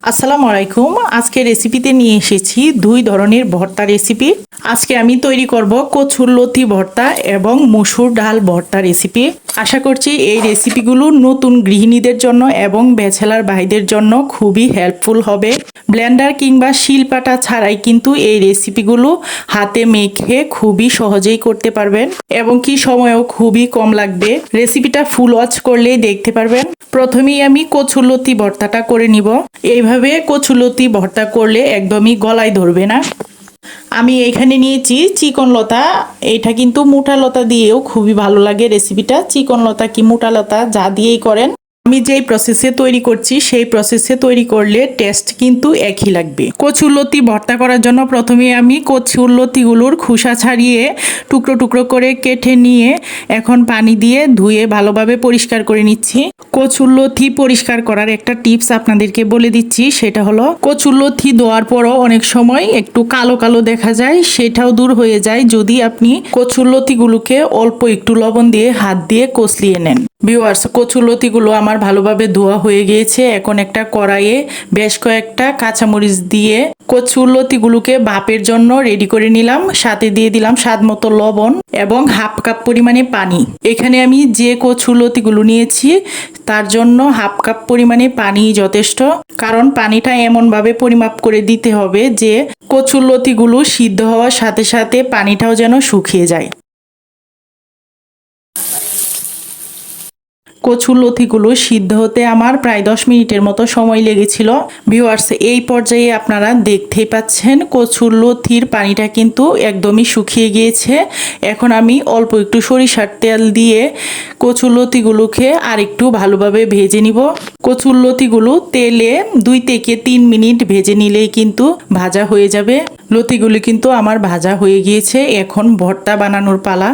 আসসালামু আলাইকুম। আজকে রেসিপিতে নিয়ে এসেছি দুই ধরনের ভর্তা রেসিপি। আজকে আমি তৈরি করব কচুর লতি ভর্তা এবং মসুর ডাল ভর্তা রেসিপি। আশা করছি এই রেসিপিগুলো নতুন গৃহিণীদের জন্য এবং ব্যাচেলার ভাইদের জন্য খুবই হেল্পফুল হবে। ব্লেন্ডার কিংবা শিলপাটা ছাড়াই কিন্তু এই রেসিপিগুলো হাতে মেখে খুবই সহজেই করতে পারবেন এবং কি সময়ও খুবই কম লাগবে। রেসিপিটা ফুল ওয়াচ করলেই দেখতে পারবেন। প্রথমেই আমি কচুরলতি ভর্তাটা করে নিব। এইভাবে কচুরলতি ভর্তা করলে একদমই গলায় ধরবে না। আমি এখানে নিয়েছি চিকন লতা। এটা কিন্তু মোটা লতা দিয়েও খুবই ভালো লাগে রেসিপিটা। চিকন লতা কি মোটা লতা যা দিয়েই করেন, আমি যেই প্রসেসে তৈরি করছি সেই প্রসেসে তৈরি করলে টেস্ট কিন্তু একই লাগবে। কচুরলতি ভর্তা করার জন্য প্রথমে আমি কচুরলতিগুলোর খোসা ছাড়িয়ে টুকরো টুকরো করে কেটে নিয়ে এখন পানি দিয়ে ধুয়ে ভালোভাবে পরিষ্কার করে নিচ্ছি। কচুরলতি পরিষ্কার করার একটা টিপস আপনাদেরকে বলে দিচ্ছি, সেটা হলো কচুরলতি ধোয়ার পরও অনেক সময় একটু কালো কালো দেখা যায়, সেটাও দূর হয়ে যায় যদি আপনি কচুরলতিগুলোকে অল্প একটু লবণ দিয়ে হাত দিয়ে কষলিয়ে নেন। ভিউয়ার্স, কচুরলতিগুলো আমার ভালোভাবে ধোয়া হয়ে গিয়েছে। এখন একটা কড়াইয়ে বেশ কয়েকটা কাঁচামরিচ দিয়ে কচুরলতিগুলোকে ভাপের জন্য রেডি করে নিলাম। সাথে দিয়ে দিলাম স্বাদ মতো লবণ এবং হাফ কাপ পরিমাণে পানি। এখানে আমি যে কচুরলতিগুলো নিয়েছি তার জন্য হাফ কাপ পরিমাণে পানি যথেষ্ট, কারণ পানিটা এমনভাবে পরিমাপ করে দিতে হবে যে কচুরলতিগুলো সিদ্ধ হওয়ার সাথে সাথে পানিটাও যেন শুকিয়ে যায়। কচুরলতিগুলো সিদ্ধ হতে আমার প্রায় 10 মিনিটের মতো সময় লেগেছিল। ভিউয়ার্স, এই পর্যায়ে আপনারা দেখতেই পাচ্ছেন কচুরলতির পানিটা কিন্তু একদমই শুকিয়ে গিয়েছে। এখন আমি অল্প একটু সরিষার তেল দিয়ে কচুরলতিগুলোকে আর একটু ভালোভাবে ভেজে নিব। কচুরলতিগুলো তেলে 2 থেকে 3 মিনিট ভেজে নিলেই কিন্তু ভাজা হয়ে যাবে। লতিগুলো কিন্তু আমার ভাজা হয়ে গিয়েছে। এখন ভর্তা বানানোর পালা।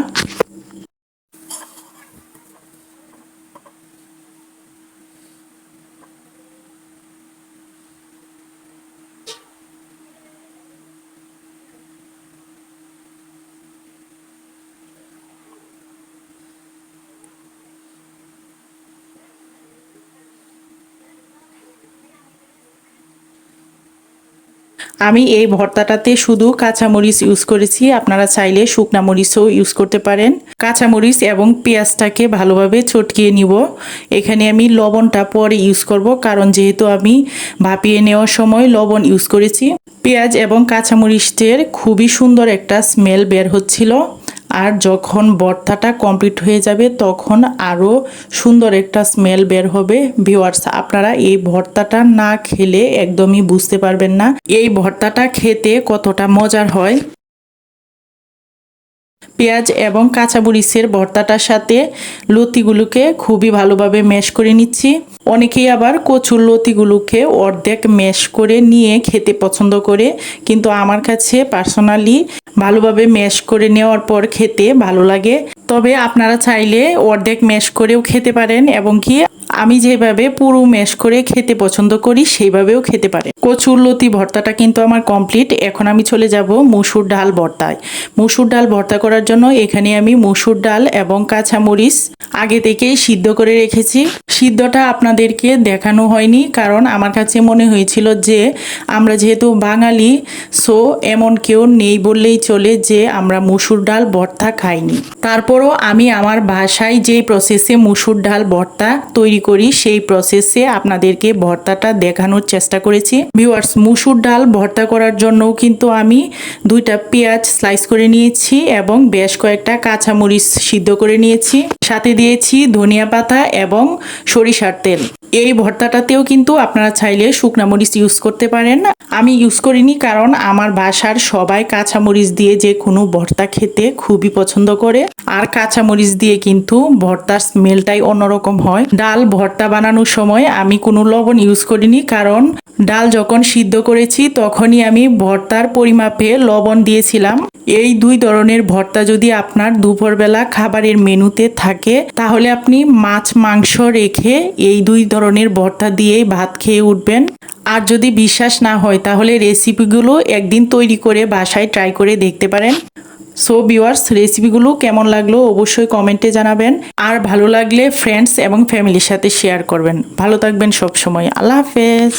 আমি এই ভর্তাটাতে শুধু কাঁচামরিচ ইউজ করেছি, আপনারা চাইলে শুকনা মরিচও ইউজ করতে পারেন। কাঁচামরিচ এবং পেঁয়াজটাকে ভালোভাবে চটকিয়ে নিব। এখানে আমি লবণটা পরে ইউজ করব, কারণ যেহেতু আমি ভাপিয়ে নেওয়ার সময় লবণ ইউজ করেছি। পেঁয়াজ এবং কাঁচামরিচের খুবই সুন্দর একটা স্মেল বের হচ্ছিল। আর যখন ভর্তাটা কমপ্লিট হয়ে যাবে তখন আরও সুন্দর একটা স্মেল বের হবে। ভিউয়ার্স, আপনারা এই ভর্তাটা না খেলে একদমই বুঝতে পারবেন না এই ভর্তাটা খেতে কতটা মজার হয়। পেঁয়াজ এবং কাঁচামরিচের ভর্তাটার সাথে লতিগুলোকে খুবই ভালোভাবে ম্যাশ করে নিচ্ছি। অনেকেই আবার কচুর লতিগুলোকে অর্ধেক ম্যাশ করে নিয়ে খেতে পছন্দ করে, কিন্তু আমার কাছে পার্সোনালি ভালোভাবে ম্যাশ করে নেওয়ার পর খেতে ভালো লাগে। তবে আপনারা চাইলে অর্ধেক ম্যাশ করেও খেতে পারেন এবং কি আমি যেভাবে পুরো ম্যাশ করে খেতে পছন্দ করি সেইভাবেও খেতে পারে। কচুরলতি ভর্তাটা কিন্তু আমার কমপ্লিট। এখন আমি চলে যাব মসুর ডাল ভর্তায়। মসুর ডাল ভর্তা করার জন্য এখানে আমি মসুর ডাল এবং কাঁচামরিচ আগে থেকেই সিদ্ধ করে রেখেছি। সিদ্ধটা আপনাদেরকে দেখানো হয়নি, কারণ আমার কাছে মনে হয়েছিল যে আমরা যেহেতু বাঙালি, সো এমন কেউ নেই বললেই চলে যে আমরা মসুর ডাল ভর্তা খাইনি। তারপরও আমি আমার বাসায় যেই প্রসেসে মসুর ডাল ভর্তা তৈরি করি সেই প্রসেসে আপনাদেরকে ভর্তাটা দেখানোর চেষ্টা করেছি। ভিউয়ার্স, মসুর ডাল ভর্তা করার জন্যও কিন্তু আমি 2টা পেঁয়াজ স্লাইস করে নিয়েছি এবং বেশ কয়েকটা কাঁচামরিচ সিদ্ধ করে নিয়েছি। সাথে দিয়েছি ধনিয়া পাতা এবং সরিষার তেল। এই ভর্তাটাতেও কিন্তু আপনারা চাইলে শুকনা মরিচ ইউজ করতে পারেন। আমি ইউজ করিনি, কারণ আমার বাসার সবাই কাঁচামরিচ দিয়ে যে কোনো ভর্তা খেতে খুবই পছন্দ করে। আর কাঁচামরিচ দিয়ে কিন্তু ভর্তার স্মেলটাই অন্যরকম হয়। ডাল ভর্তা বানানোর সময় আমি কোনো লবণ ইউজ করিনি, কারণ ডাল যখন সিদ্ধ করেছি তখনই আমি ভর্তার পরিমাপে লবণ দিয়েছিলাম। এই 2 ধরনের ভর্তা যদি আপনার দুপুরবেলা খাবারের মেনুতে থাকে তাহলে আপনি মাছ মাংস রেখে এই 2 ধরনের ভর্তা দিয়েই ভাত খেয়ে উঠবেন। আর যদি বিশ্বাস না হয় তাহলে রেসিপিগুলো একদিন তৈরি করে বাসায় ট্রাই করে দেখতে পারেন। সো ভিউয়ার্স, রেসিপিগুলো কেমন লাগলো অবশ্যই কমেন্টে জানাবেন। আর ভালো লাগলে ফ্রেন্ডস এবং ফ্যামিলির সাথে শেয়ার করবেন। ভালো থাকবেন সব সময়। আল্লাহ হাফেজ।